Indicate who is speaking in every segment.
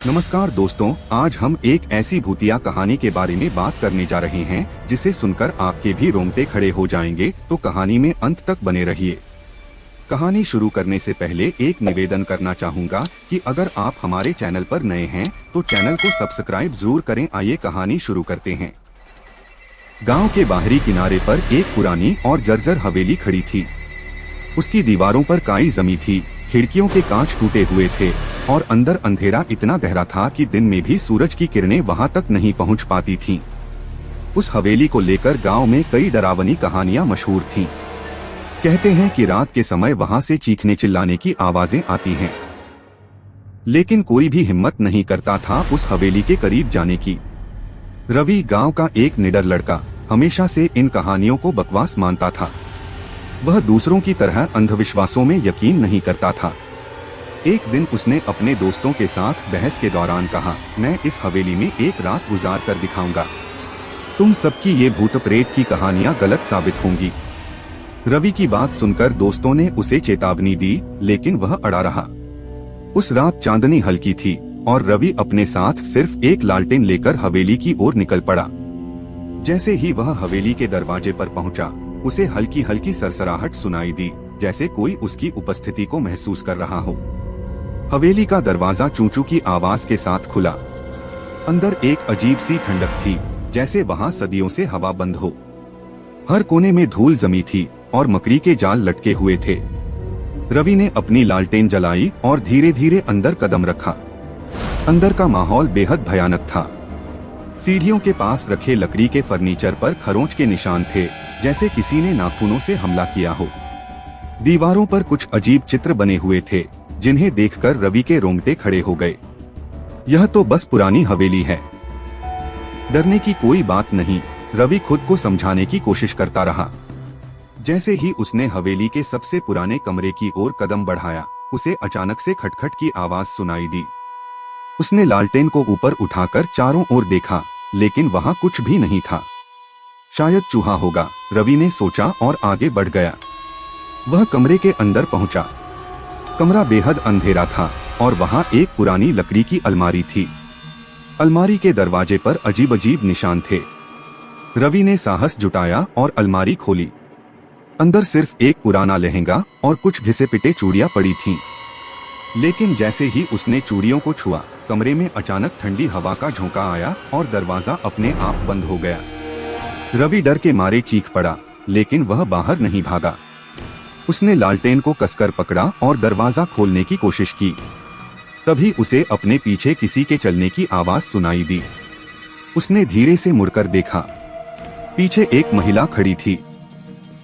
Speaker 1: नमस्कार दोस्तों, आज हम एक ऐसी भूतिया कहानी के बारे में बात करने जा रहे हैं जिसे सुनकर आपके भी रोंगटे खड़े हो जाएंगे। तो कहानी में अंत तक बने रहिए। कहानी शुरू करने से पहले एक निवेदन करना चाहूँगा कि अगर आप हमारे चैनल पर नए हैं तो चैनल को सब्सक्राइब जरूर करें। आइए कहानी शुरू करते हैं। गाँव के बाहरी किनारे पर एक पुरानी और जर्जर हवेली खड़ी थी। उसकी दीवारों पर काई जमी थी, खिड़कियों के कांच टूटे हुए थे और अंदर अंधेरा इतना गहरा था कि दिन में भी सूरज की किरणें वहां तक नहीं पहुंच पाती थीं। उस हवेली को लेकर गांव में कई डरावनी कहानियां मशहूर थीं। कहते हैं कि रात के समय वहां से चीखने चिल्लाने की आवाजें आती हैं, लेकिन कोई भी हिम्मत नहीं करता था उस हवेली के करीब जाने की। रवि गांव का एक निडर लड़का हमेशा से इन कहानियों को बकवास मानता था। वह दूसरों की तरह अंधविश्वासों में यकीन नहीं करता था। एक दिन उसने अपने दोस्तों के साथ बहस के दौरान कहा, मैं इस हवेली में एक रात गुजार कर दिखाऊंगा। तुम सबकी ये भूत प्रेत की कहानियां गलत साबित होंगी। रवि की बात सुनकर दोस्तों ने उसे चेतावनी दी, लेकिन वह अड़ा रहा। उस रात चांदनी हल्की थी और रवि अपने साथ सिर्फ एक लालटेन लेकर हवेली की ओर निकल पड़ा। जैसे ही वह हवेली के दरवाजे पर पहुंचा, उसे हल्की हल्की सरसराहट सुनाई दी, जैसे कोई उसकी उपस्थिति को महसूस कर रहा हो। हवेली का दरवाजा चूं-चूं की आवाज के साथ खुला। अंदर एक अजीब सी ठंडक थी, जैसे वहां सदियों से हवा बंद हो। हर कोने में धूल जमी थी और मकड़ी के जाल लटके हुए थे। रवि ने अपनी लालटेन जलाई और धीरे धीरे अंदर कदम रखा। अंदर का माहौल बेहद भयानक था। सीढ़ियों के पास रखे लकड़ी के फर्नीचर पर खरोंच के निशान थे, जैसे किसी ने नाखूनों से हमला किया हो। दीवारों पर कुछ अजीब चित्र बने हुए थे, जिन्हें देखकर रवि के रोंगटे खड़े हो गए। यह तो बस पुरानी हवेली है, डरने की कोई बात नहीं, रवि खुद को समझाने की कोशिश करता रहा। जैसे ही उसने हवेली के सबसे पुराने कमरे की ओर कदम बढ़ाया, उसे अचानक से खटखट की आवाज सुनाई दी। उसने लालटेन को ऊपर उठाकर चारों ओर देखा, लेकिन वहां कुछ भी नहीं था। शायद चूहा होगा, रवि ने सोचा और आगे बढ़ गया। वह कमरे के अंदर पहुंचा। कमरा बेहद अंधेरा था और वहां एक पुरानी लकड़ी की अलमारी थी। अलमारी के दरवाजे पर अजीब अजीब निशान थे। रवि ने साहस जुटाया और अलमारी खोली। अंदर सिर्फ एक पुराना लहंगा और कुछ घिसे पिटे चूड़ियां पड़ी थीं। लेकिन जैसे ही उसने चूड़ियों को छुआ, कमरे में अचानक ठंडी हवा का झोंका आया और दरवाजा अपने आप बंद हो गया। रवि डर के मारे चीख पड़ा, लेकिन वह बाहर नहीं भागा। उसने लालटेन को कसकर पकड़ा और दरवाजा खोलने की कोशिश की। तभी उसे अपने पीछे किसी के चलने की आवाज सुनाई दी। उसने धीरे से मुड़कर देखा। पीछे एक महिला खड़ी थी।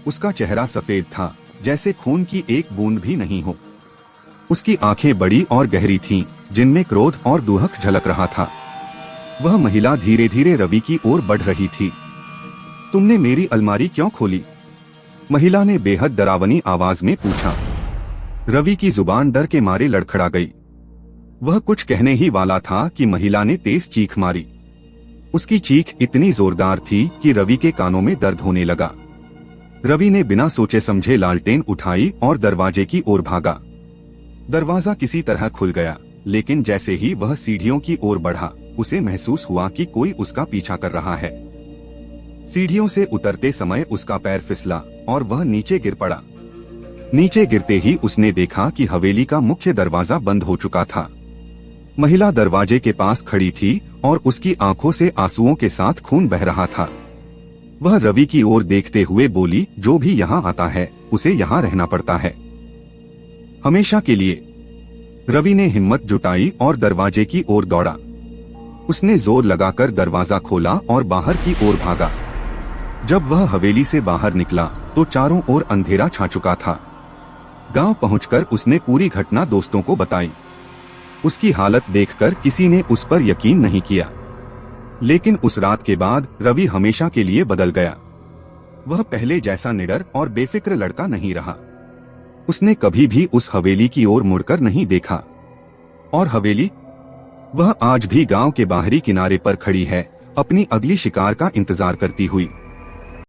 Speaker 1: उसका चेहरा सफेद था, जैसे खून की एक बूंद भी नहीं हो। उसकी आंखें बड़ी और गहरी थीं, जिनमें क्रोध और दुहक झलक रहा था। वह महिला धीरे धीरे रवि की ओर बढ़ रही थी। तुमने मेरी अलमारी क्यों खोली? महिला ने बेहद डरावनी आवाज में पूछा। रवि की जुबान डर के मारे लड़खड़ा गई। वह कुछ कहने ही वाला था कि महिला ने तेज चीख मारी। उसकी चीख इतनी जोरदार थी कि रवि के कानों में दर्द होने लगा। रवि ने बिना सोचे समझे लालटेन उठाई और दरवाजे की ओर भागा। दरवाजा किसी तरह खुल गया, लेकिन जैसे ही वह सीढ़ियों की ओर बढ़ा, उसे महसूस हुआ कि कोई उसका पीछा कर रहा है। सीढ़ियों से उतरते समय उसका पैर फिसला और वह नीचे गिर पड़ा। नीचे गिरते ही उसने देखा कि हवेली का मुख्य दरवाजा बंद हो चुका था। महिला दरवाजे के पास खड़ी थी और उसकी आंखों से आंसुओं के साथ खून बह रहा था। वह रवि की ओर देखते हुए बोली, जो भी यहाँ आता है उसे यहाँ रहना पड़ता है, हमेशा के लिए। रवि ने हिम्मत जुटाई और दरवाजे की ओर दौड़ा। उसने जोर लगाकर दरवाजा खोला और बाहर की ओर भागा। जब वह हवेली से बाहर निकला तो चारों ओर अंधेरा छा चुका था। गांव पहुंचकर उसने पूरी घटना दोस्तों को बताई। उसकी हालत देखकर किसी ने उस पर यकीन नहीं किया, लेकिन उस रात के बाद रवि हमेशा के लिए बदल गया। वह पहले जैसा निडर और बेफिक्र लड़का नहीं रहा। उसने कभी भी उस हवेली की ओर मुड़कर नहीं देखा। और हवेली, वह आज भी गांव के बाहरी किनारे पर खड़ी है, अपनी अगली शिकार का इंतजार करती हुई।